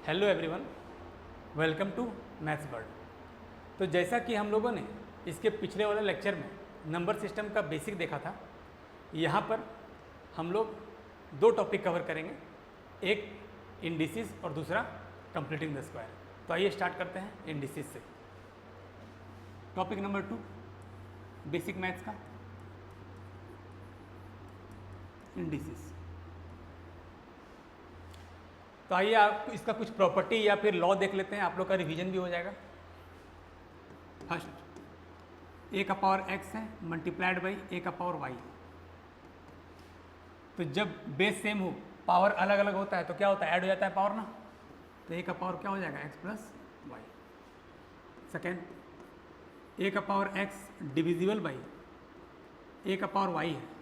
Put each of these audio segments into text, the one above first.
Hello everyone, welcome to maths world. तो जैसा कि हम लोगों ने इसके पिछले वाले लेक्चर में नंबर सिस्टम का बेसिक देखा था, यहाँ पर हम लोग दो टॉपिक कवर करेंगे, एक इंडिसेस और दूसरा कंप्लीटिंग द स्क्वायर। तो आइए स्टार्ट करते हैं इंडिसेस से। टॉपिक नंबर 2 बेसिक मैथ्स का इंडिसेस। तो आइए आप इसका कुछ प्रॉपर्टी या फिर लॉ देख लेते हैं, आप लोग का रिवीजन भी हो जाएगा। फर्स्ट ए का पावर एक्स है मल्टीप्लाइड बाई ए का पावर वाई। तो जब बेस सेम हो, पावर अलग अलग होता है तो क्या होता है, ऐड हो जाता है पावर ना। तो ए का पावर क्या हो जाएगा, एक्स प्लस वाई। सेकेंड ए का power x divisible by a का पावर वाई है,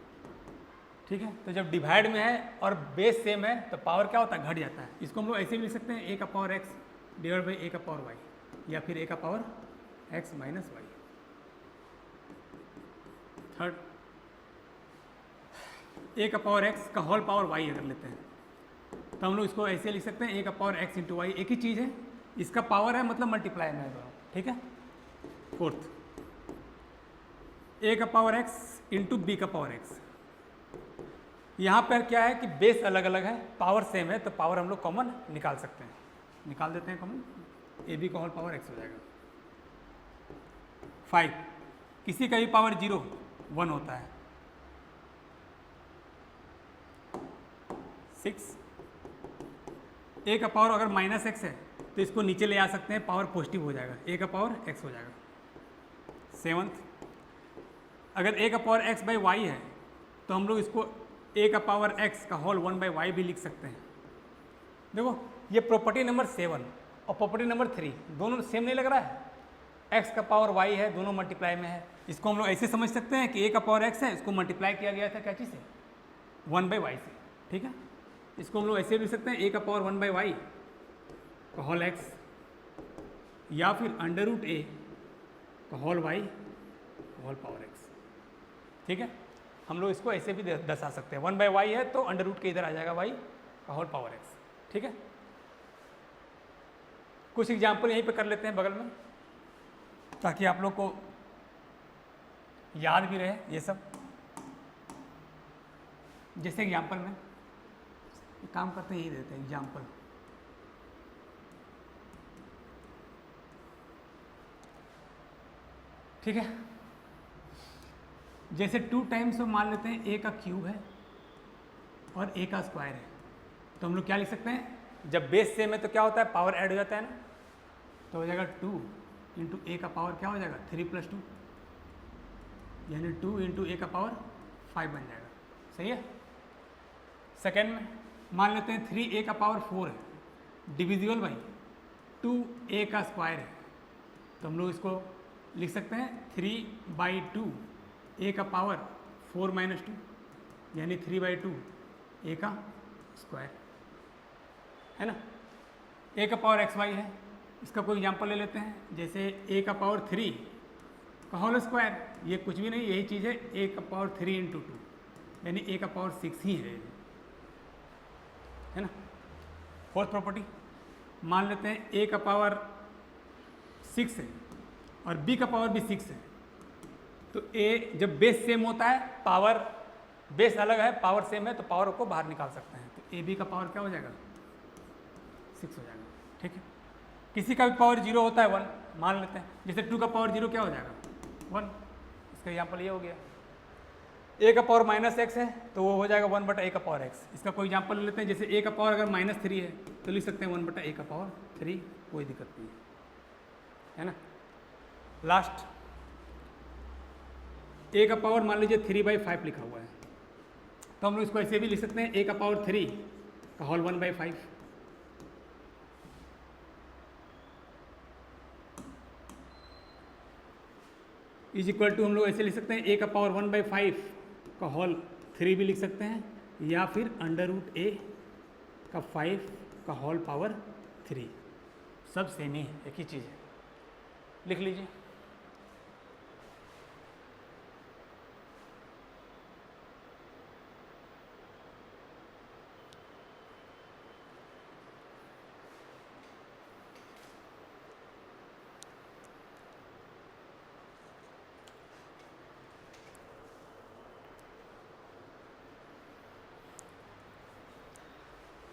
ठीक है। तो जब डिवाइड में है और बेस सेम है तो पावर क्या होता है, घट जाता है। इसको हम लोग ऐसे भी लिख सकते हैं, ए का power x divide by a का पावर वाई, या फिर ए का power x minus y. Third a का पावर एक्स का होल पावर वाई अगर लेते हैं तो हम लोग इसको ऐसे लिख सकते हैं, ए का पावर एक्स इंटू वाई, एक ही चीज़ है, इसका पावर है मतलब मल्टीप्लाई में है दोनों, ठीक है। फोर्थ ए का पावर एक्स इंटू बी का पावर एक्स। यहाँ पर क्या है कि बेस अलग अलग है, पावर सेम है, तो पावर हम लोग कॉमन निकाल सकते हैं। निकाल देते हैं कॉमन, ए बी का होल पावर एक्स हो जाएगा। 5 किसी का भी पावर 0 1 होता है। 6 ए का पावर अगर माइनस एक्स है तो इसको नीचे ले आ सकते हैं, पावर पॉजिटिव हो जाएगा, ए का पावर एक्स हो जाएगा। 7 अगर ए का पावर एक्स बाई वाई है तो हम लोग इसको ए का पावर एक्स का होल 1 बाई वाई भी लिख सकते हैं। देखो ये प्रॉपर्टी नंबर 7 और प्रॉपर्टी नंबर 3 दोनों सेम नहीं लग रहा है, एक्स का पावर वाई है, दोनों मल्टीप्लाई में है। इसको हम लोग ऐसे समझ सकते हैं कि ए का पावर एक्स है, इसको मल्टीप्लाई किया गया था क्या चीज़ से, 1 बाई वाई से, ठीक है। इसको हम लोग ऐसे भी लिख सकते हैं, ए का पावर 1 बाई वाई का होल एक्स, या फिर अंडर रूट ए का whole y whole power x, ठीक है। हम लोग इसको ऐसे भी दर्शा सकते हैं, 1 बाई वाई है तो अंडर रूट के इधर आ जाएगा वाई का होल पावर एक्स, ठीक है। कुछ एग्जाम्पल यहीं पे कर लेते हैं बगल में, ताकि आप लोग को याद भी रहे ये सब। जैसे एग्जाम्पल में काम करते हैं, यही देते हैं एग्जाम्पल। ठीक है, जैसे 2 टाइम्स मान लेते हैं ए का क्यूब है और ए का स्क्वायर है, तो हम लोग क्या लिख सकते हैं, जब बेस सेम है तो क्या होता है, पावर ऐड हो जाता है ना। तो हो जाएगा 2 इंटू ए का पावर क्या हो जाएगा, 3 + 2, यानी 2 इंटू ए का पावर 5 बन जाएगा, सही है। सेकेंड में मान लेते हैं 3 ए का पावर 4 है डिविजिबल बाई 2 ए का स्क्वायर है, तो हम लोग इसको लिख सकते हैं 3/2 ए का पावर 4 - 2, यानी 3/2 ए का स्क्वायर, है ना। ए का पावर एक्स वाई है, इसका कोई एग्जांपल ले लेते हैं, जैसे ए का पावर 3 का होल स्क्वायर, ये कुछ भी नहीं, यही चीज़ है, ए का पावर 3 × 2, यानी ए का पावर 6 ही है ना। फोर्थ प्रॉपर्टी मान लेते हैं ए का पावर 6 है और बी का पावर भी 6 है, तो ए जब बेस सेम होता है, पावर बेस अलग है, पावर सेम है, तो पावर को बाहर निकाल सकते हैं। तो ए बी का पावर क्या हो जाएगा, 6 हो जाएगा, ठीक है। किसी का भी पावर 0 होता है 1 मान लेते हैं, जैसे 2 का पावर 0 क्या हो जाएगा, 1। इसका एग्जाम्पल ये हो गया। ए का पावर -x है तो वो हो जाएगा 1/a का पावर x। इसका कोई एग्जाम्पल ले लेते हैं, जैसे ए का पावर अगर -3 है तो लिख सकते हैं 1/a का पावर 3, कोई दिक्कत नहीं है ना। लास्ट ए का पावर मान लीजिए 3/5 लिखा हुआ है, तो हम लोग इसको ऐसे भी लिख सकते हैं, ए का पावर 3 का होल 1/5, इज इक्वल टू हम लोग ऐसे लिख सकते हैं, ए का पावर 1/5 का होल 3 भी लिख सकते हैं, या फिर अंडर रूट ए का 5 का होल पावर 3, सब सेम ही है, एक ही चीज़ है, लिख लीजिए।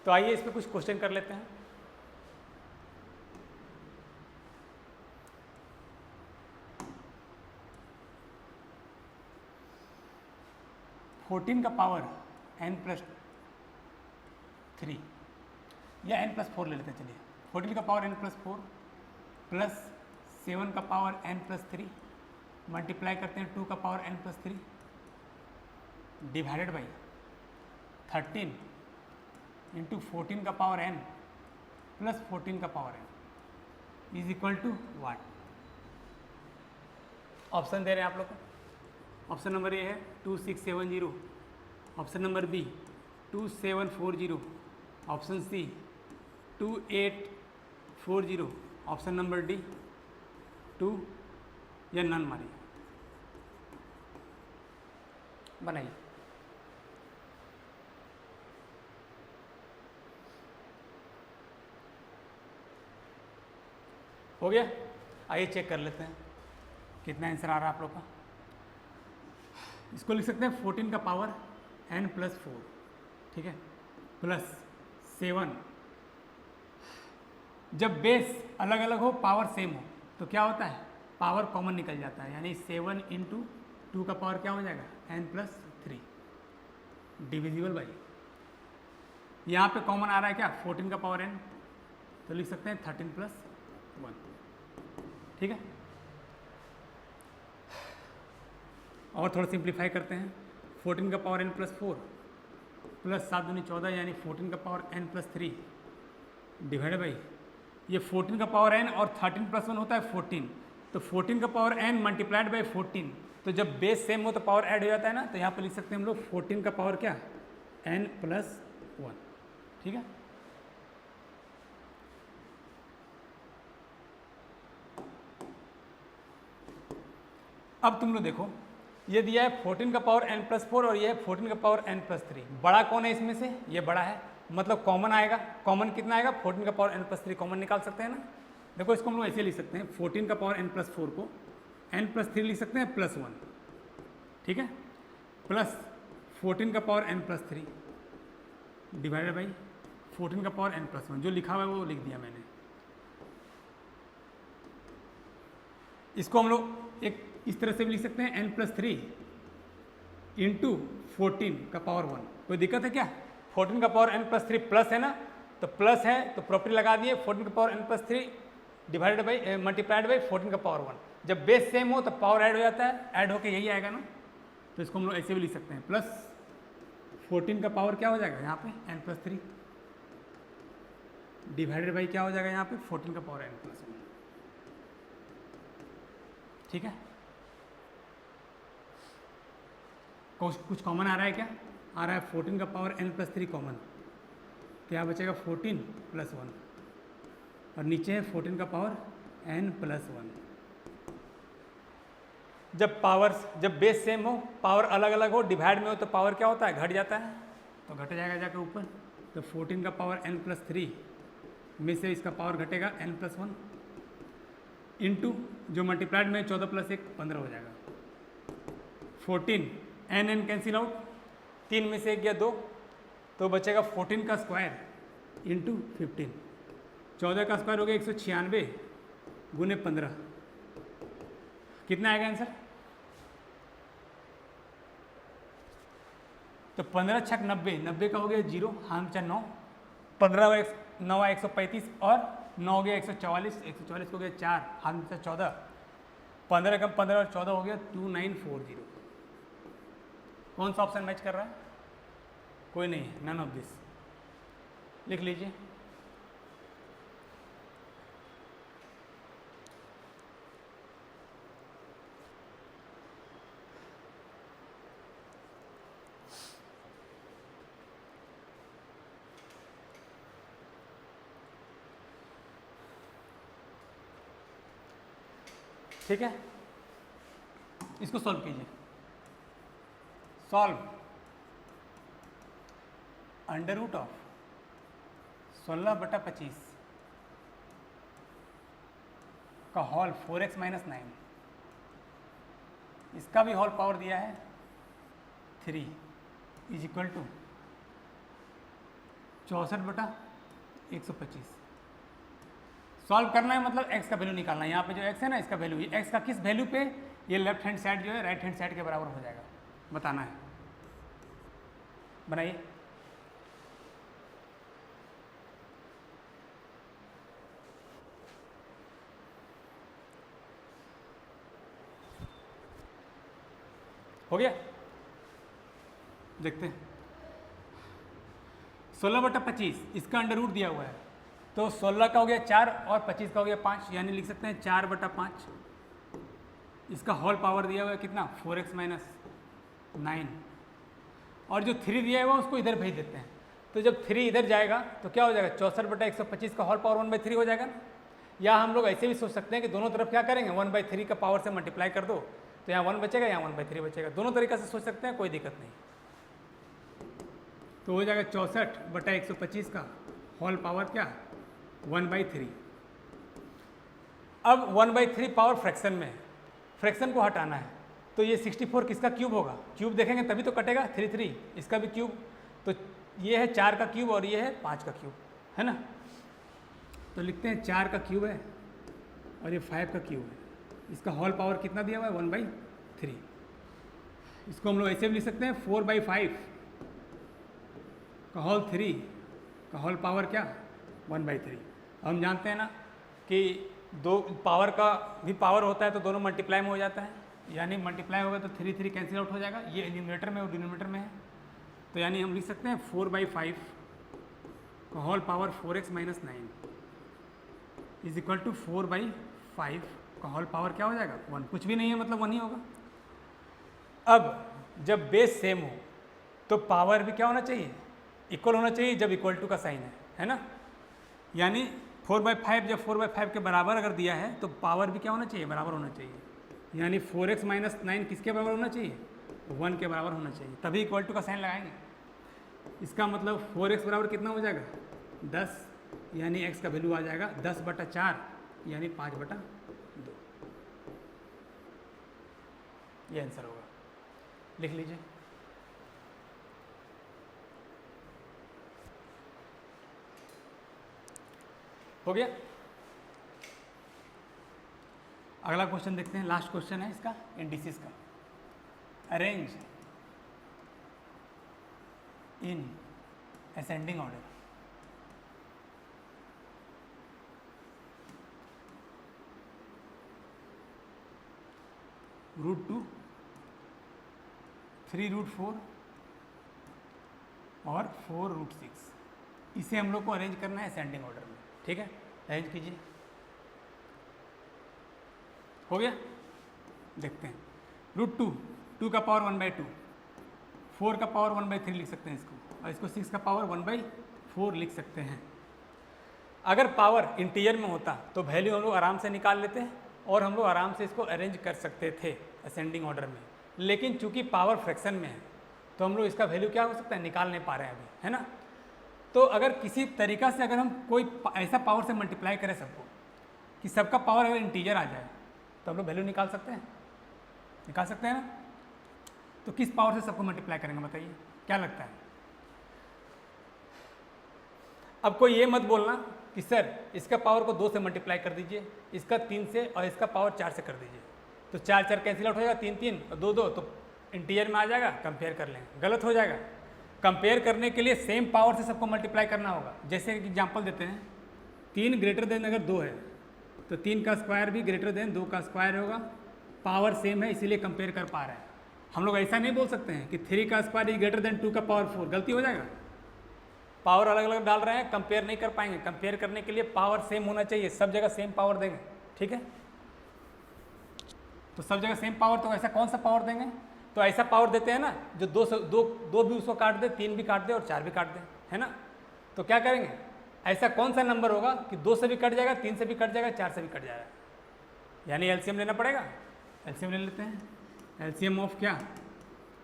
तो आइए इस पर कुछ क्वेश्चन कर लेते हैं। फोर्टीन का पावर n+3 या n+4 ले लेते हैं। चलिए 14 का पावर n+4 प्लस 7 का पावर n+3 मल्टीप्लाई करते हैं 2 का power n+3 divided by 13 into 14 का पावर n प्लस 14 का power n is equal to what. Option दे रहे हैं आप लोग को। ऑप्शन नंबर ए है 2670, option number b 2740, option c 2840, option number d 2 या नन मारिए, बनाइए। हो गया। आइए चेक कर लेते हैं कितना आंसर आ रहा है आप लोग का। इसको लिख सकते हैं 14 का पावर n+4, ठीक है, प्लस 7। जब बेस अलग अलग हो पावर सेम हो तो क्या होता है, पावर कॉमन निकल जाता है, यानी 7 इंटू 2 का पावर क्या हो जाएगा n+3 डिविजिबल बाई, यहाँ पे कॉमन आ रहा है क्या 14 का पावर n, तो लिख सकते हैं 13+1, ठीक है। और थोड़ा सिंप्लीफाई करते हैं। 14 का पावर n+4 प्लस 7 दूनी 14 यानी 14 का पावर n+3 डिवाइड बाई ये 14 का पावर n और 13+1 होता है 14, तो 14 का पावर n मल्टीप्लाइड बाई 14, तो जब बेस सेम हो तो पावर ऐड हो जाता है ना, तो यहाँ पर लिख सकते हैं हम लोग 14 का पावर क्या n+1, ठीक है। अब तुम लोग देखो, ये दिया है 14 का पावर n+4 और ये है 14 का पावर n+3। बड़ा कौन है इसमें से, ये बड़ा है, मतलब कॉमन आएगा। कॉमन कितना आएगा, 14 का पावर n+3 कॉमन निकाल सकते हैं ना। देखो इसको हम लोग ऐसे लिख सकते हैं, 14 का पावर n+4 को n+3 लिख सकते हैं +1, ठीक है, प्लस 14 का पावर n+3 डिवाइडेड बाई 14 का पावर n+1, जो लिखा हुआ है वो लिख दिया मैंने। इसको हम लोग एक इस तरह से भी लिख सकते हैं n+3 इंटू 14 का पावर 1। कोई दिक्कत है क्या, 14 का पावर n+3 प्लस है ना, तो प्लस है तो प्रॉपर्टी लगा दिए, 14 का power n+3 divided by multiplied by 14 का पावर 1। जब बेस सेम हो तो पावर ऐड हो जाता है, ऐड होके यही आएगा ना, तो इसको हम लोग ऐसे भी लिख सकते हैं, प्लस 14 का पावर क्या हो जाएगा यहाँ पे n+3 डिवाइडेड बाई क्या हो जाएगा यहाँ पे 14 का पावर n+1, ठीक है। कुछ कॉमन आ रहा है क्या, आ रहा है 14 का पावर n+3 कॉमन, क्या बचेगा 14 + 1 और नीचे है 14 का पावर n+1। जब बेस सेम हो, पावर अलग अलग हो, डिवाइड में हो तो पावर क्या होता है, घट जाता है, तो घट जाएगा जाके ऊपर। तो 14 का पावर n+3 में से इसका पावर घटेगा n+1 इंटू जो मल्टीप्लाइड में 14 + 1 15 हो जाएगा। 14 n कैंसिल आउट, 3 में से 1 गया 2, तो बचेगा 14 का स्क्वायर इंटू 15, 14 का स्क्वायर हो गया 196 गुने 15, कितना आएगा आंसर, तो 15 × 6 90, 90 का हो गया 0, हाँ 9, 15 9 135 और 9 हो गया 144, 144 को हो गया 4, हाथ में 14, 15 कम 15 और 14 हो गया 2940। कौन सा ऑप्शन मैच कर रहा है, कोई नहीं है, नन ऑफ दिस, लिख लीजिए। ठीक है, इसको सॉल्व कीजिए। सॉल्व √16 बटा 25 का हॉल 4x - 9, इसका भी हॉल पावर दिया है 3 = 64/125। सॉल्व करना है मतलब x का वैल्यू निकालना है। यहाँ पे जो x है ना, इसका वैल्यू, x का किस वैल्यू पे ये लेफ्ट हैंड साइड जो है राइट हैंड साइड के बराबर हो जाएगा, बताना है। बनाइए। हो गया, देखते हैं। 16/25 इसका अंडर रूट दिया हुआ है, तो 16 का हो गया 4 और 25 का हो गया 5, यानी लिख सकते हैं 4/5। इसका होल पावर दिया हुआ है कितना, 4x - 9, और जो 3 दिया हुआ है उसको इधर भेज देते हैं। तो जब 3 इधर जाएगा तो क्या हो जाएगा, 64/125 का होल पावर 1/3 हो जाएगा ना। या हम लोग ऐसे भी सोच सकते हैं कि दोनों तरफ क्या करेंगे, 1/3 का पावर से मल्टीप्लाई कर दो, तो यहाँ 1 बचेगा, यहाँ 1/3 बचेगा। दोनों तरीक़े से सोच सकते हैं, कोई दिक्कत नहीं। तो हो जाएगा 64/125 का होल पावर क्या, 1/3। अब 1/3 पावर फ्रैक्शन में है, फ्रैक्शन को हटाना है, तो ये 64 किसका क्यूब होगा, क्यूब देखेंगे तभी तो कटेगा, 3 इसका भी क्यूब, तो ये है 4 का क्यूब और ये है 5 का क्यूब, है ना। तो लिखते हैं 4 का क्यूब है और ये 5 का क्यूब है। इसका होल पावर कितना दिया हुआ है, 1/3। इसको हम लोग ऐसे भी लिख सकते हैं 4/5 का होल 3 का होल पावर क्या, 1/3। हम जानते हैं ना कि दो पावर का भी पावर होता है तो दोनों मल्टीप्लाई में हो जाता है, यानी मल्टीप्लाई होगा तो 3 कैंसिल आउट हो जाएगा, ये न्यूमरेटर में और डिनोमिनेटर में है। तो यानी हम लिख सकते हैं 4/5 का whole power 4x - 9 is equal to 4/5 का होल पावर क्या हो जाएगा, 1। कुछ भी नहीं है मतलब 1 ही होगा। अब जब बेस सेम हो तो पावर भी क्या होना चाहिए, इक्वल होना चाहिए, जब इक्वल टू का साइन है ना। यानी 4/5 जब 4/5 के बराबर अगर दिया है तो पावर भी क्या होना चाहिए, बराबर होना चाहिए। यानी 4x - 9 किसके बराबर होना चाहिए, 1 के बराबर होना चाहिए, तभी इक्वल टू का साइन लगाएंगे। इसका मतलब 4x बराबर कितना हो जाएगा, 10, यानी x का वैल्यू आ जाएगा 10/4 यानी 5/2। ये आंसर होगा, लिख लीजिए। हो गया। अगला क्वेश्चन देखते हैं, लास्ट क्वेश्चन है इसका इंडिसेस का। Arrange in ascending order. √2, 3√4 और 4√6, इसे हम लोग को अरेंज करना है असेंडिंग ऑर्डर में, ठीक है। अरेंज कीजिए। हो गया, देखते हैं। √2, 2 का पावर 1/2, 4 का पावर 1/3 लिख सकते हैं इसको, और इसको 6 का पावर 1/4 लिख सकते हैं। अगर पावर इंटीजर में होता तो वैल्यू हम लोग आराम से निकाल लेते हैं और हम लोग आराम से इसको अरेंज कर सकते थे असेंडिंग ऑर्डर में, लेकिन चूंकि पावर फ्रैक्शन में है तो हम लोग इसका वैल्यू क्या हो सकता है, निकाल नहीं पा रहे हैं अभी, है ना। तो अगर किसी तरीक़ा से अगर हम कोई ऐसा पावर से मल्टीप्लाई करें सबको कि सबका पावर अगर इंटीजर आ जाए तो हम लोग वैल्यू निकाल सकते हैं, निकाल सकते हैं ना। तो किस पावर से सबको मल्टीप्लाई करेंगे बताइए, क्या लगता है। अब कोई ये मत बोलना कि सर इसका पावर को 2 से मल्टीप्लाई कर दीजिए, इसका 3 से, और इसका पावर 4 से कर दीजिए, तो 4 कैंसिल आउट हो जाएगा, 3 और 2 तो इंटीजर में आ जाएगा, कंपेयर कर लेंगे, गलत हो जाएगा। कंपेयर करने के लिए सेम पावर से सबको मल्टीप्लाई करना होगा। जैसे एग्जांपल देते हैं, 3 ग्रेटर देन अगर 2 है तो 3 का स्क्वायर भी ग्रेटर देन 2 का स्क्वायर होगा, पावर सेम है इसीलिए कंपेयर कर पा रहे हैं। हम लोग ऐसा नहीं बोल सकते हैं कि 3 का स्क्वायर इज ग्रेटर देन 2 का पावर 4, गलती हो जाएगा। पावर अलग अलग डाल रहे हैं, कंपेयर नहीं कर पाएंगे। कंपेयर करने के लिए पावर सेम होना चाहिए, सब जगह सेम पावर देंगे, ठीक है। तो सब जगह सेम पावर, तो ऐसा कौन सा पावर देंगे, तो ऐसा पावर देते हैं ना जो 2 भी उसको काट दे, 3 भी काट दे और 4 भी काट दे, है ना। तो क्या करेंगे, ऐसा कौन सा नंबर होगा कि 2 से भी कट जाएगा, 3 से भी कट जाएगा, 4 से भी कट जाएगा, यानी एलसीएम लेना पड़ेगा। एलसीएम ले लेते हैं। एलसीएम ऑफ क्या,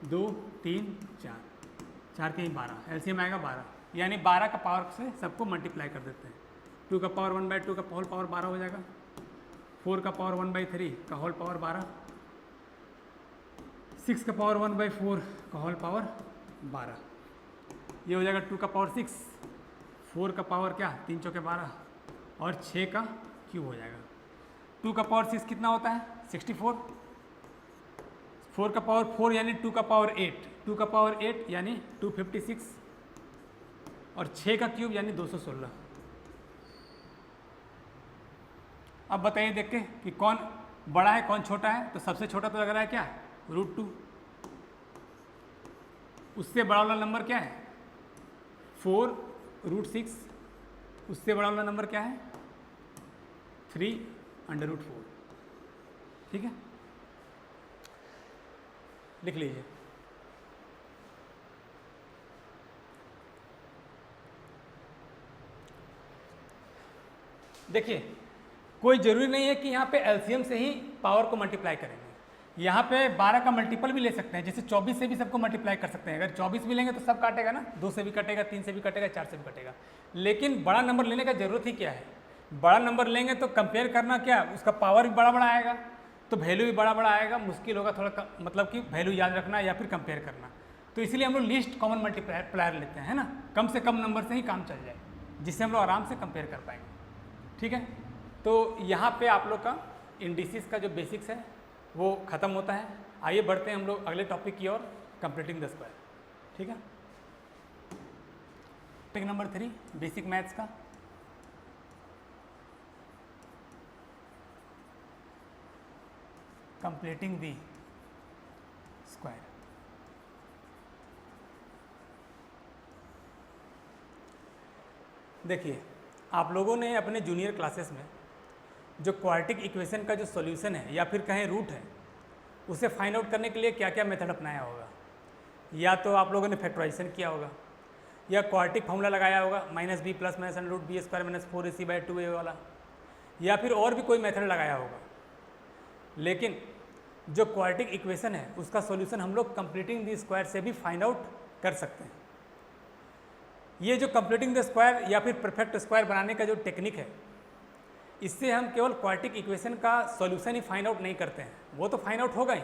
2, 3, 4, 4 के ही 12, एलसीएम आएगा 12, यानी 12 का पावर से सबको मल्टीप्लाई कर देते हैं। 2 का पावर 1/2 का होल पावर 12 हो जाएगा, 4 का पावर 1/3 का होल पावर 12, 6 का पावर 1/4 का होल पावर 12, ये हो जाएगा 2 का पावर 6 4 का पावर क्या 3 चौके 12 और 6 का क्यूब हो जाएगा। 2 का पावर 6 कितना होता है 64, 4 का पावर 4 यानी 2 का पावर 8, 2 का पावर 8 यानी 256 और 6 का क्यूब यानी 216। अब बताइए देख के कि कौन बड़ा है कौन छोटा है। तो सबसे छोटा तो लग रहा है क्या √2, उससे बड़ा वाला नंबर क्या है 4√6, उससे बड़ा वाला नंबर क्या है 3√4। ठीक है, लिख लीजिए। देखिए कोई ज़रूरी नहीं है कि यहाँ पे एलसीएम से ही पावर को मल्टीप्लाई करेंगे। यहाँ पे 12 का मल्टीपल भी ले सकते हैं, जैसे 24 से भी सबको मल्टीप्लाई कर सकते हैं। अगर 24 भी लेंगे तो सब काटेगा ना, 2 से भी कटेगा, 3 से भी कटेगा, 4 से भी कटेगा। लेकिन बड़ा नंबर लेने का ज़रूरत ही क्या है, बड़ा नंबर लेंगे तो कंपेयर करना क्या, उसका पावर भी बड़ा बड़ा आएगा तो वैल्यू भी बड़ा बड़ा आएगा, मुश्किल होगा थोड़ा मतलब कि वैल्यू याद रखना या फिर कंपेयर करना। तो इसलिए हम लोग लीस्ट कॉमन मल्टीप्लायर लेते हैं, है ना, कम से कम नंबर से ही काम चल जाए, जिससे हम लोग आराम से कंपेयर कर पाएंगे। ठीक है, तो यहाँ पे आप लोग का इंडिसेस का जो बेसिक्स है वो ख़त्म होता है। आइए बढ़ते हैं हम लोग अगले टॉपिक की ओर, कंप्लीटिंग द स्क्वायर। ठीक है, टॉपिक नंबर 3 बेसिक मैथ्स का। Completing the square. देखिए आप लोगों ने अपने जूनियर क्लासेस में जो क्वाड्रेटिक इक्वेशन का जो सॉल्यूशन है या फिर कहें रूट है, उसे फाइंड आउट करने के लिए क्या क्या मेथड अपनाया होगा। या तो आप लोगों ने फैक्टराइजेशन किया होगा, या क्वाड्रेटिक फॉर्मूला लगाया होगा -b + -√b² - 4ac/2a वाला, या फिर और भी कोई मेथड लगाया होगा। लेकिन जो क्वाड्रेटिक इक्वेशन है उसका सॉल्यूशन हम लोग कंप्लीटिंग द स्क्वायर से भी फाइंड आउट कर सकते हैं। ये जो कंप्लीटिंग द स्क्वायर या फिर परफेक्ट स्क्वायर बनाने का जो टेक्निक है, इससे हम केवल क्वाड्रेटिक इक्वेशन का सॉल्यूशन ही फाइंड आउट नहीं करते हैं, वो तो फाइंड आउट होगा ही,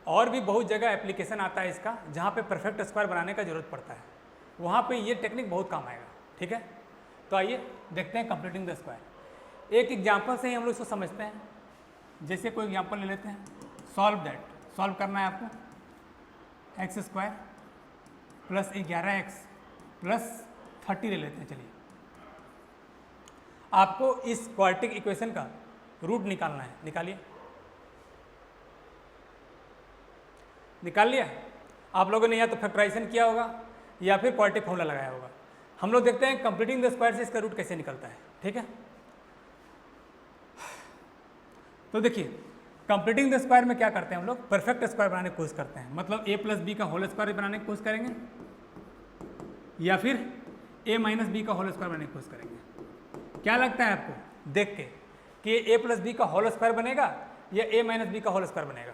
और भी बहुत जगह एप्लीकेशन आता है इसका जहाँ पे परफेक्ट स्क्वायर बनाने का जरूरत पड़ता है, वहाँ पे ये टेक्निक बहुत काम आएगा। ठीक है, तो आइए देखते हैं कंप्लीटिंग द स्क्वायर। एक एग्जाम्पल से ही हम लोग इसको समझते हैं। जैसे कोई एग्जाम्पल ले लेते हैं, सॉल्व दैट। सॉल्व करना है आपको x² + 11x + 30 ले लेते हैं। चलिए, आपको इस क्वाड्रेटिक इक्वेशन का रूट निकालना है, निकालिए। निकाल लिया आप लोगों ने, या तो फैक्टराइजेशन किया होगा या फिर क्वाड्रेटिक फॉर्मूला लगाया होगा। हम लोग देखते हैं कंप्लीटिंग द स्क्वायर से इसका रूट कैसे निकलता है। ठीक है, तो देखिए कंप्लीटिंग द स्क्वायर में क्या करते हैं हम लोग, परफेक्ट स्क्वायर बनाने की कोशिश करते हैं। मतलब a + b का होल स्क्वायर बनाने की कोशिश करेंगे, या फिर a - b का होल स्क्वायर बनाने की कोशिश करेंगे। क्या लगता है आपको देख के कि a + b का होल स्क्वायर बनेगा या a - b का होल स्क्वायर बनेगा?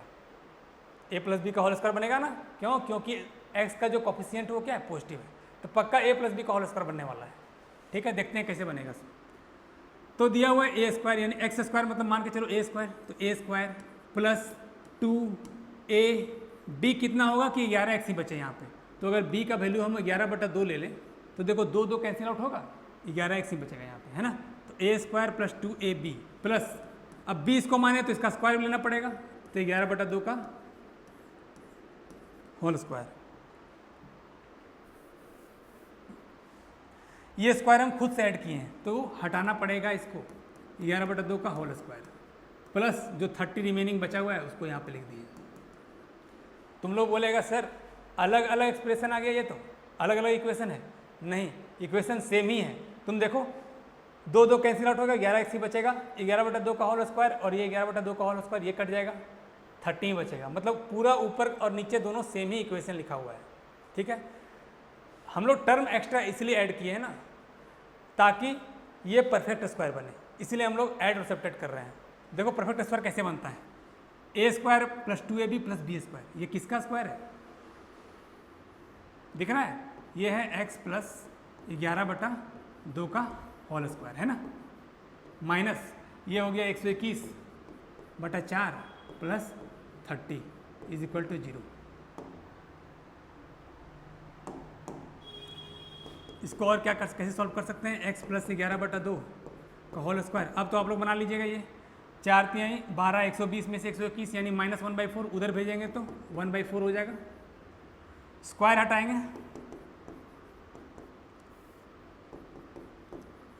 a + b का होल स्क्वायर बनेगा ना, क्यों? क्योंकि x का जो कोफिशिएंट वो क्या है, पॉजिटिव है, तो पक्का a + b का होल स्क्वायर बनने वाला है। ठीक है, देखते हैं कैसे बनेगा। तो दिया हुआ है a² यानी x² मतलब मान के चलो a², तो a² + 2ab कितना होगा कि 11x ही बचे यहाँ पे। तो अगर b का वैल्यू हम 11/2 ले लें तो देखो 2 2 कैंसिल आउट होगा, 11x ही बचेगा यहाँ पे, है ना। तो a² + 2ab प्लस, अब b इसको माने तो इसका स्क्वायर लेना पड़ेगा, तो 11/2 का होल स्क्वायर। ये स्क्वायर हम खुद से ऐड किए हैं तो हटाना पड़ेगा इसको, 11/2 का होल स्क्वायर प्लस जो 30 रिमेनिंग बचा हुआ है उसको यहाँ पे लिख दिए। तुम लोग बोलेगा सर अलग अलग एक्सप्रेशन आ गया, ये तो अलग अलग इक्वेशन है। नहीं, इक्वेशन सेम ही है। तुम देखो 2 2 कैंसिल आउट होगा, 11x ही बचेगा, 11/2 का होल स्क्वायर और ये 11/2 का होल स्क्वायर, ये कट जाएगा, 30 ही बचेगा। मतलब पूरा ऊपर और नीचे दोनों सेम ही इक्वेशन लिखा हुआ है। ठीक है, हम लोग टर्म एक्स्ट्रा इसलिए ऐड किए हैं ना ताकि ये परफेक्ट स्क्वायर बने, इसलिए हम लोग ऐड और सब्ट्रैक्ट कर रहे हैं। देखो परफेक्ट स्क्वायर कैसे बनता है, a² + 2ab + b²। ये किसका स्क्वायर है, दिख रहा है? ये है x + 11/2 का होल स्क्वायर, है ना, माइनस ये हो गया 121/4 + 30 = 0। इसको और क्या कैसे सॉल्व कर सकते हैं, x प्लस 11/2 का होल स्क्वायर। अब तो आप लोग बना लीजिएगा, ये 4 तिहाई 12, 120 में से 121 यानी -1/4 उधर भेजेंगे तो 1/4 हो जाएगा। स्क्वायर हटाएंगे,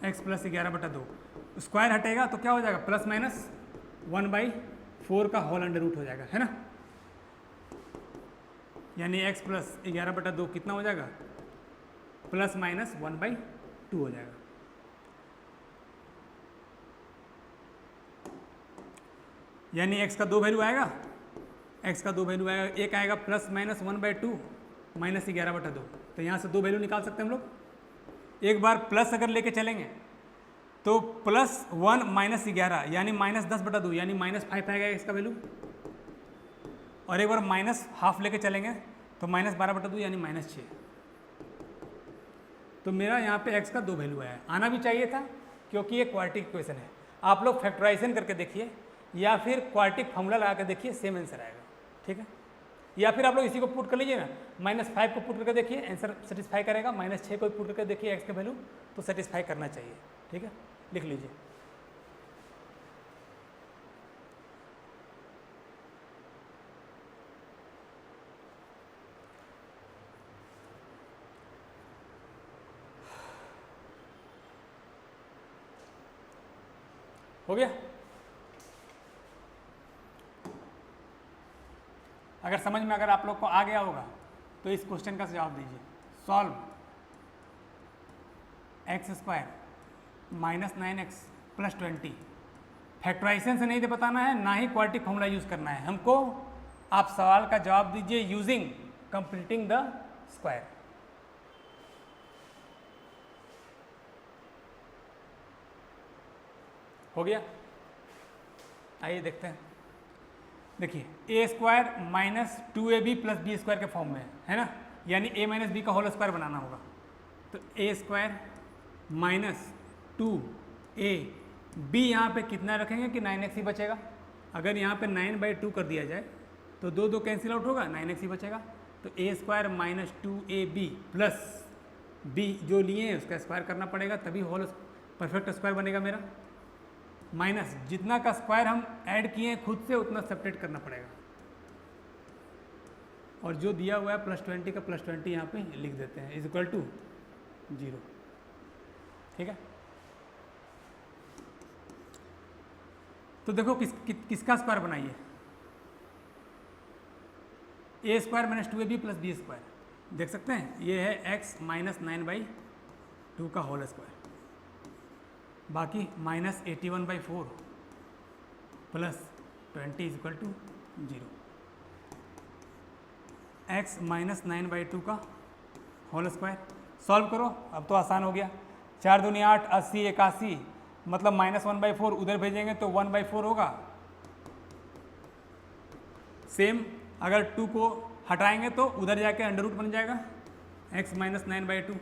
x प्लस 11/2 स्क्वायर हटेगा तो क्या हो जाएगा, प्लस माइनस 1/4 का होल अंडर रूट हो जाएगा, है ना। यानी x प्लस 11/2 कितना हो जाएगा, प्लस माइनस 1/2 हो जाएगा। यानी x का 2 वैल्यू आएगा, x का 2 वैल्यू आएगा, एक आएगा प्लस माइनस 1/2 माइनस 11/2, तो यहाँ से 2 वैल्यू निकाल सकते हैं हम लोग। एक बार प्लस अगर लेके चलेंगे तो प्लस 1 माइनस 11 यानी -10/2 यानी -5 आएगा इसका वैल्यू, और एक बार माइनस हाफ लेके चलेंगे तो -12/2 यानी -6। तो मेरा यहाँ पे x का 2 वैल्यू आया, आना भी चाहिए था क्योंकि ये क्वाड्रेटिक इक्वेशन है। आप लोग फैक्टराइजेशन करके देखिए या फिर क्वाड्रेटिक फॉर्मूला लगा के देखिए, सेम आंसर आएगा, ठीक है। या फिर आप लोग इसी को पुट कर लीजिए ना, -5 को पुट करके देखिए आंसर सेटिस्फाई करेगा, -6 को पुट करके देखिए x का वैल्यू तो सेटिस्फाई करना चाहिए, ठीक है। लिख लीजिए। हो गया। अगर समझ में अगर आप लोग को आ गया होगा तो इस क्वेश्चन का जवाब दीजिए। Solve x² -9x + 20। फैक्टराइजेशन से नहीं दे बताना है, ना ही क्वाड्रेटिक फॉर्मूला यूज करना है हमको। आप सवाल का जवाब दीजिए यूजिंग कंप्लीटिंग द स्क्वायर। हो गया। आइए देखते हैं। देखिए a² -2ab + b² के फॉर्म में है ना, यानी a - b का होल स्क्वायर बनाना होगा। तो a² -2ab यहाँ पे कितना रखेंगे कि 9x ही बचेगा। अगर यहाँ पे 9/2 कर दिया जाए तो 2 कैंसिल आउट होगा, 9x ही बचेगा। तो a² -2ab प्लस b जो लिए हैं उसका स्क्वायर करना पड़ेगा, तभी होल परफेक्ट स्क्वायर बनेगा मेरा। माइनस जितना का स्क्वायर हम ऐड किए हैं खुद से उतना सेपरेट करना पड़ेगा, और जो दिया हुआ है +20 का +20 यहाँ पे लिख देते हैं = 0, ठीक है। तो देखो किसका स्क्वायर बनाइए, a² -2ab + b²। देख सकते हैं ये है x -9/2 का होल स्क्वायर, बाकी -81/4 + 20 = 0। x -9/2 का होल स्क्वायर सॉल्व करो। अब तो आसान हो गया। 4 दूनी 8, 80, 81 मतलब -1/4 उधर भेजेंगे तो 1/4 होगा। सेम अगर 2 को हटाएंगे तो उधर जाके अंडर रूट बन जाएगा। x -9/2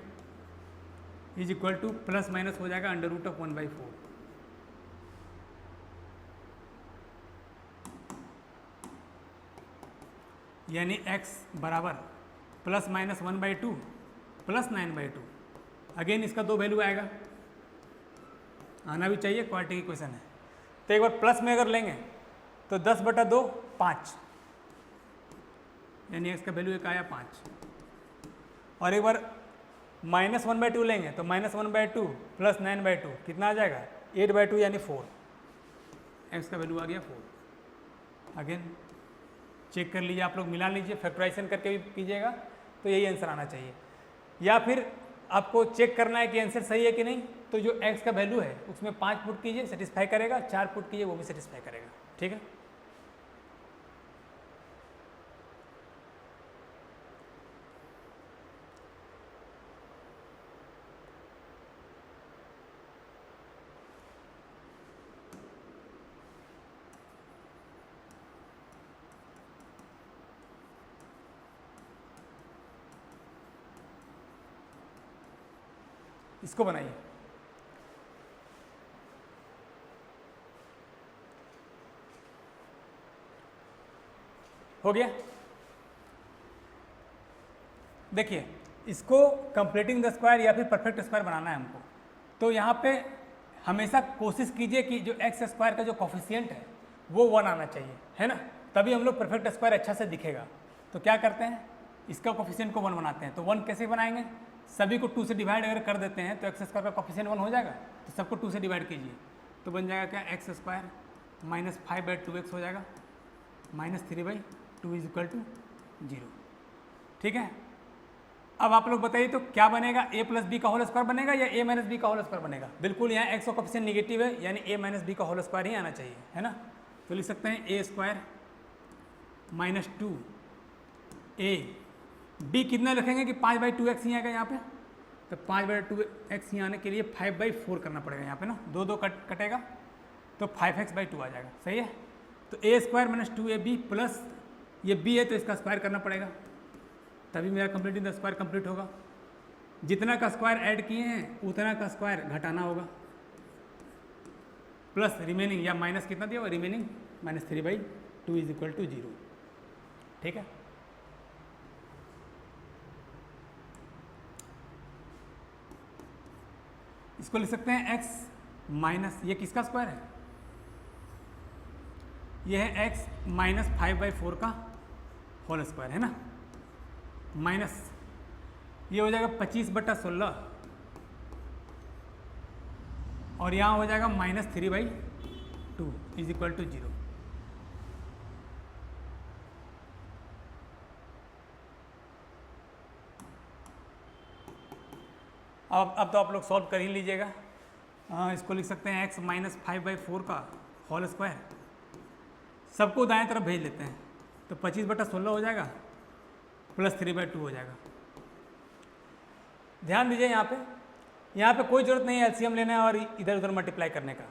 = प्लस माइनस हो जाएगा √1/4। यानी x बराबर +-1/2 + 9/2। अगेन इसका 2 वैल्यू आएगा, आना भी चाहिए, क्वाड्रेटिक इक्वेशन है। तो एक बार प्लस में अगर लेंगे तो 10/2 5, यानी x का वैल्यू एक आया 5। और एक बार -1/2 लेंगे तो -1/2 + 9/2 कितना आ जाएगा 8/2 यानी 4। x का वैल्यू आ गया 4। अगेन चेक कर लीजिए, आप लोग मिला लीजिए, फैक्टराइजेशन करके भी कीजिएगा तो यही आंसर आना चाहिए। या फिर आपको चेक करना है कि आंसर सही है कि नहीं, तो जो x का वैल्यू है उसमें 5 पुट कीजिए, सेटिस्फाई करेगा। 4 पुट कीजिए, वो भी सेटिस्फाई करेगा, ठीक है। इसको बनाइए। हो गया। देखिए इसको कंप्लीटिंग द स्क्वायर या फिर परफेक्ट स्क्वायर बनाना है हमको। तो यहाँ पे हमेशा कोशिश कीजिए कि जो एक्स स्क्वायर का जो कोफिशिएंट है वो 1 आना चाहिए, है ना, तभी हम लोग परफेक्ट स्क्वायर अच्छा से दिखेगा। तो क्या करते हैं, इसका कोफिशिएंट को 1 बनाते हैं। तो 1 कैसे बनाएंगे, सभी को 2 से डिवाइड अगर कर देते हैं तो एक्स स्क्वायर का कोफिशिएंट 1 हो जाएगा। तो सबको 2 से डिवाइड कीजिए तो बन जाएगा क्या, एक्स स्क्वायर माइनस 5/2x हो जाएगा माइनस 3/2 इज इक्वल टू 0। ठीक है, अब आप लोग बताइए तो क्या बनेगा, a प्लस बी का होल स्क्वायर बनेगा या a माइनस बी का होल स्क्वायर बनेगा। बिल्कुल यहाँ x का कोफिशिएंट निगेटिव है यानी a माइनस बी का होल स्क्वायर ही आना चाहिए, है ना। तो लिख सकते हैं a square minus 2a, b कितना लिखेंगे कि 5/2x ही आएगा यहाँ पे। तो 5/2x ही आने के लिए 5/4 करना पड़ेगा यहाँ पे ना, 2 कटेगा तो 5x/2 आ जाएगा, सही है। तो a square minus 2ab plus ये b है तो इसका स्क्वायर करना पड़ेगा तभी मेरा कंप्लीटिंग द स्क्वायर कंप्लीट होगा। जितना का स्क्वायर ऐड किए हैं उतना का स्क्वायर घटाना होगा प्लस रिमेनिंग या माइनस कितना दिया होगा, remaining minus 3/2 is equal to 0। ठीक है, इसको लिख सकते हैं x माइनस, ये किसका स्क्वायर है, ये है x माइनस 5/4 का होल स्क्वायर, है ना, माइनस ये हो जाएगा 25/16 और यहाँ हो जाएगा माइनस 3/2 इज इक्वल टू 0। अब तो आप लोग सॉल्व कर ही लीजिएगा। इसको लिख सकते हैं x माइनस 5/4 का होल स्क्वायर, सबको दाएं तरफ भेज लेते हैं तो 25/16 हो जाएगा प्लस 3/2 हो जाएगा। ध्यान दीजिए यहाँ पे कोई ज़रूरत नहीं है एलसीएम लेना है और इधर उधर मल्टीप्लाई करने का।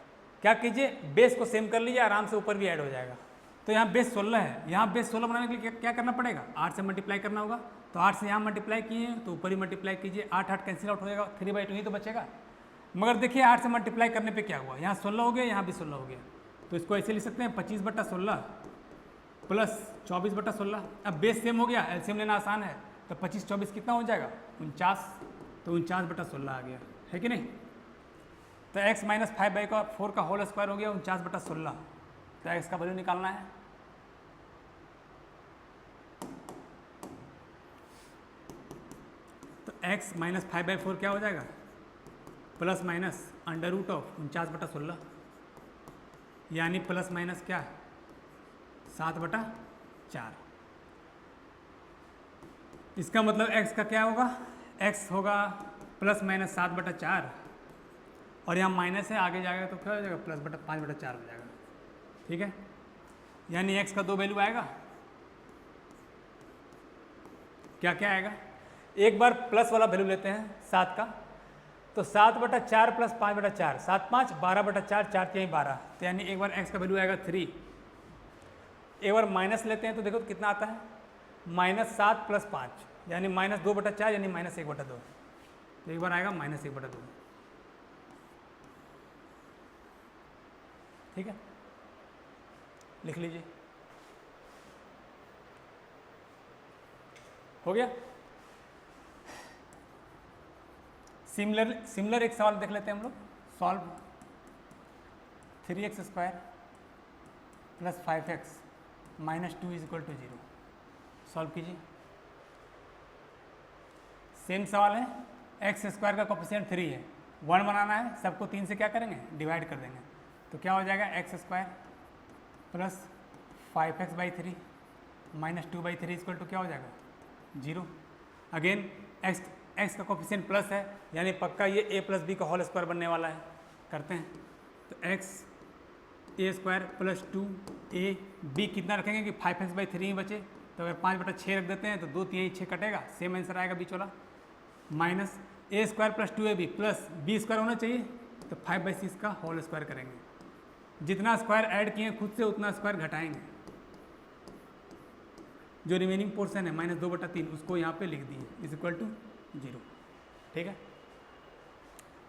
क्या कीजिए, बेस को सेम कर लीजिए, आराम से ऊपर भी ऐड हो जाएगा। तो यहाँ बेस 16 है, यहाँ बेस 16 बनाने के लिए क्या करना पड़ेगा, 8 से मल्टीप्लाई करना होगा। तो 8 से यहाँ मल्टीप्लाई किए हैं तो ऊपर ही मल्टीप्लाई कीजिए, 8 कैंसिल आउट हो जाएगा, 3/2 ही तो बचेगा। मगर देखिए 8 से मल्टीप्लाई करने पर क्या हुआ, यहाँ 16 हो गया, यहाँ भी 16 हो गया। तो इसको ऐसे लिख सकते हैं 25/16 प्लस 24/16। अब बेस सेम हो गया, एलसीएम लेना आसान है। तो 25-24 कितना हो जाएगा, 49। तो 49/16 आ गया, है कि नहीं। तो x माइनस 5/4 का होल स्क्वायर हो गया 49/16। तो x का वैल्यू निकालना है। तो x माइनस 5/4 क्या हो जाएगा, plus minus under root of 49/16 यानी प्लस माइनस क्या, 7/4। इसका मतलब x का क्या होगा, x होगा प्लस माइनस 7/4 और यहाँ माइनस है, आगे जाएगा तो क्या हो जाएगा, प्लस 5/4 हो जाएगा। ठीक है, यानी x का 2 वैल्यू आएगा। क्या क्या आएगा, एक बार प्लस वाला वैल्यू लेते हैं 7 का। तो 7/4 प्लस 5/4, 7 5 12/4, 4 3 12। तो यानी एक बार x का वैल्यू आएगा 3। एक बार माइनस लेते हैं तो देखो तो कितना आता है, -7 प्लस 5 यानी -2/4 यानी -1/2। तो एक बार आएगा -1/2। ठीक है, लिख लीजिए, हो गया। सिमिलर एक सवाल देख लेते हैं हम लोग। Solve 3x square plus 5x minus 2 is equal to 0। सॉल्व कीजिए। सेम सवाल है, एक्स स्क्वायर का कोफिशिएंट 3 है, 1 बनाना है, सबको 3 से क्या करेंगे, डिवाइड कर देंगे। तो क्या हो जाएगा, x square plus 5x/3 minus 2/3 equal to क्या हो जाएगा, 0। अगेन एक्स का कोफिशिएंट प्लस है यानी पक्का ये a प्लस बी का होल स्क्वायर बनने वाला है। करते हैं तो x a square plus 2a b कितना रखेंगे कि 5x/3 ही बचे। तो अगर 5/6 रख देते हैं तो 2 3 6 कटेगा, सेम आंसर आएगा बीच वाला। Minus a square plus 2ab plus b square होना चाहिए तो 5/6 का होल स्क्वायर करेंगे। जितना स्क्वायर ऐड किए खुद से उतना स्क्वायर घटाएंगे। जो रिमेनिंग पोर्शन है -2/3 उसको यहाँ पे लिख दिए इज इक्वल टू 0। ठीक है,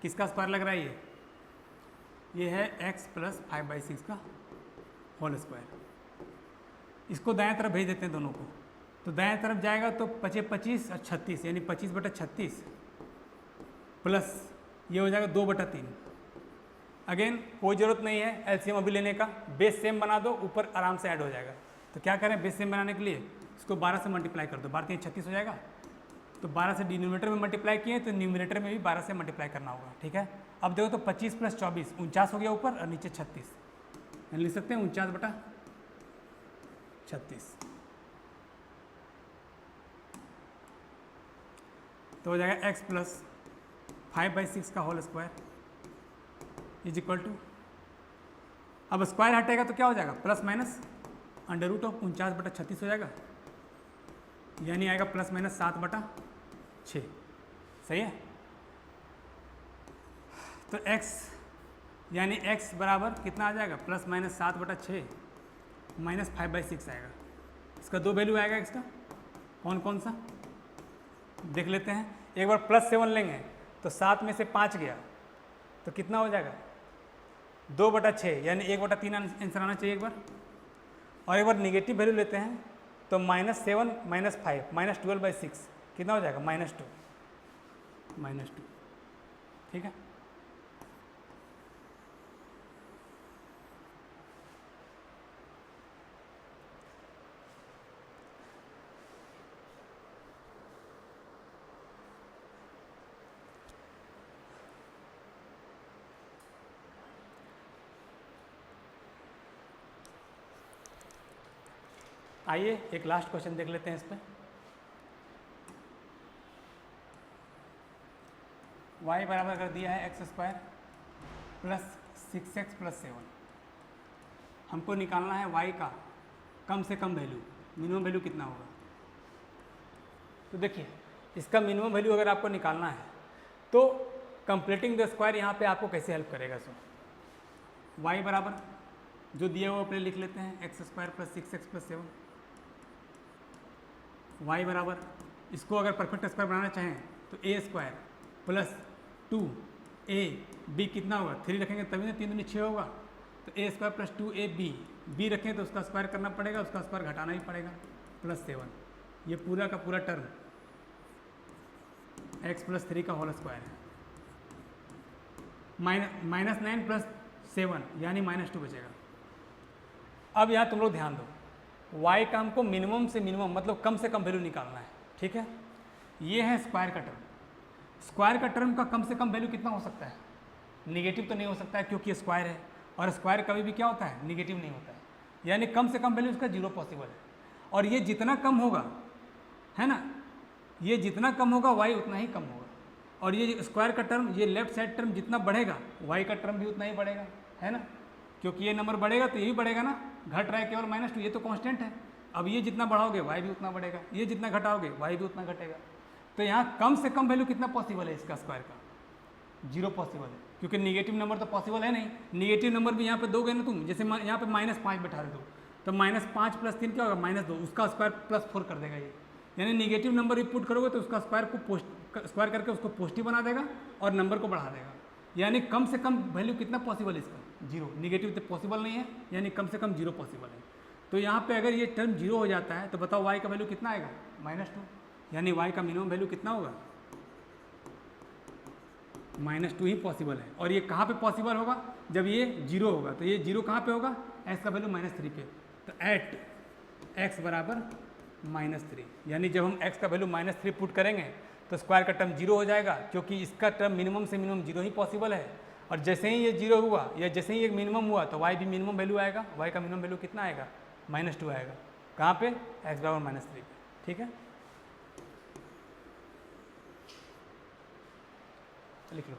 किसका स्क्वायर लग रहा है, ये है x प्लस 5/6 का होल स्क्वायर। इसको दाएं तरफ भेज देते हैं दोनों को। तो दाएं तरफ जाएगा तो 25 और 36 यानी 25/36 प्लस ये हो जाएगा 2/3। अगेन कोई ज़रूरत नहीं है एलसीएम अभी लेने का, बेस सेम बना दो, ऊपर आराम से ऐड हो जाएगा। तो क्या करें, बेस सेम बनाने के लिए इसको 12 से मल्टीप्लाई कर दो, 12 × 36 हो जाएगा। तो 12 से डिनोमिनेटर में मल्टीप्लाई किए तो न्यूमिनेटर में भी 12 से मल्टीप्लाई करना होगा, ठीक है। अब देखो तो 25 + 24 49 हो गया ऊपर और नीचे 36, लिख सकते हैं 49/36। तो हो जाएगा x + 5/6 का whole square is equal to, अब स्क्वायर हटेगा तो क्या हो जाएगा, ± √ 49/36 हो जाएगा, यानी आएगा ±7/6। सही है। तो x यानी x बराबर कितना आ जाएगा, ±7/6 -5/6 आएगा। इसका 2 वैल्यू आएगा x का, कौन कौन सा देख लेते हैं। एक बार +7 लेंगे तो 7 में से 5 गया तो कितना हो जाएगा, 2/6 यानी 1/3 आंसर आना चाहिए एक बार। और एक बार निगेटिव वैल्यू लेते हैं तो -7 - 5 -12/6 कितना हो जाएगा, -2। ठीक है। आइए एक लास्ट क्वेश्चन देख लेते हैं इस पर। y बराबर कर दिया है x² + 6x + 7। हमको निकालना है y का कम से कम वैल्यू, मिनिमम वैल्यू कितना होगा। तो देखिए इसका मिनिमम वैल्यू अगर आपको निकालना है तो कंप्लीटिंग द स्क्वायर यहाँ पे आपको कैसे हेल्प करेगा। सो y बराबर जो दिया हुआ अपने लिख लेते हैं, x² + 6x + 7। y बराबर इसको अगर परफेक्ट स्क्वायर बनाना चाहें तो a² + 2ab कितना होगा, 3 रखेंगे तभी ना, 3 दूनी 6 होगा। तो a² + 2ab, b रखें तो उसका स्क्वायर करना पड़ेगा, उसका स्क्वायर घटाना ही पड़ेगा, +7। ये पूरा का पूरा टर्म x + 3 का होल स्क्वायर है, -9 + 7 यानी -2 बचेगा। अब यहाँ तुम लोग ध्यान दो, y का हमको मिनिमम से मिनिमम मतलब कम से कम वैल्यू निकालना है, ठीक है। ये है स्क्वायर का टर्म, स्क्वायर का टर्म का कम से कम वैल्यू कितना हो सकता है, निगेटिव तो नहीं हो सकता है क्योंकि ये स्क्वायर है, और स्क्वायर कभी भी क्या होता है, निगेटिव नहीं होता है, यानी कम से कम वैल्यू इसका 0 पॉसिबल है। और ये जितना कम होगा, है ना, ये जितना कम होगा y उतना ही कम होगा। और ये स्क्वायर का टर्म, ये लेफ्ट साइड टर्म जितना बढ़ेगा y का टर्म भी उतना ही बढ़ेगा, है ना, क्योंकि ये नंबर बढ़ेगा तो यही बढ़ेगा ना, घट रहा है केवल -2, ये तो कांस्टेंट है। अब ये जितना बढ़ाओगे y भी उतना बढ़ेगा, ये जितना घटाओगे y भी उतना घटेगा। तो यहाँ कम से कम वैल्यू कितना पॉसिबल है इसका स्क्वायर का, 0 पॉसिबल है, क्योंकि निगेटिव नंबर तो पॉसिबल है नहीं। निगेटिव नंबर भी यहाँ पे दोगे ना तुम, जैसे यहाँ पे -5 बैठा दो तो -5 + 3 क्या होगा, -2, उसका स्क्वायर +4 कर देगा ये, यानी निगेटिव नंबर भी पुट करोगे तो उसका स्क्वायर को स्क्वायर करके उसको पॉजिटिव बना देगा और नंबर को बढ़ा देगा। यानी कम से कम वैल्यू कितना पॉसिबल है इसका, 0। निगेटिव तो पॉसिबल नहीं है, यानी कम से कम 0 पॉसिबल है। तो यहाँ पे अगर ये टर्म 0 हो जाता है तो बताओ y का वैल्यू कितना आएगा, -2, यानी y का मिनिमम वैल्यू कितना होगा, -2 ही पॉसिबल है। और ये कहाँ पे पॉसिबल होगा, जब ये 0 होगा। तो ये 0 कहाँ पे होगा, x का वैल्यू -3 पे। तो एट x बराबर -3, यानी जब हम x का वैल्यू -3 पुट करेंगे तो स्क्वायर का टर्म 0 हो जाएगा, क्योंकि इसका टर्म मिनिमम से मिनिमम 0 ही पॉसिबल है। और जैसे ही ये 0 हुआ या जैसे ही ये मिनिमम हुआ तो y भी मिनिमम वैल्यू आएगा, y का मिनिमम वैल्यू कितना आएगा, -2 आएगा। कहाँ पे, x बराबर -3 पे, ठीक है। लिख लो।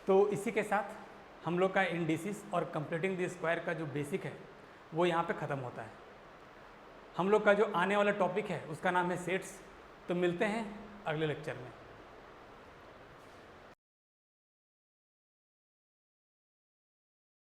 तो इसी के साथ हम लोग का इंडिसिस और कंप्लीटिंग द स्क्वायर का जो बेसिक है वो यहाँ पे ख़त्म होता है। हम लोग का जो आने वाला टॉपिक है उसका नाम है सेट्स। तो मिलते हैं अगले लेक्चर में।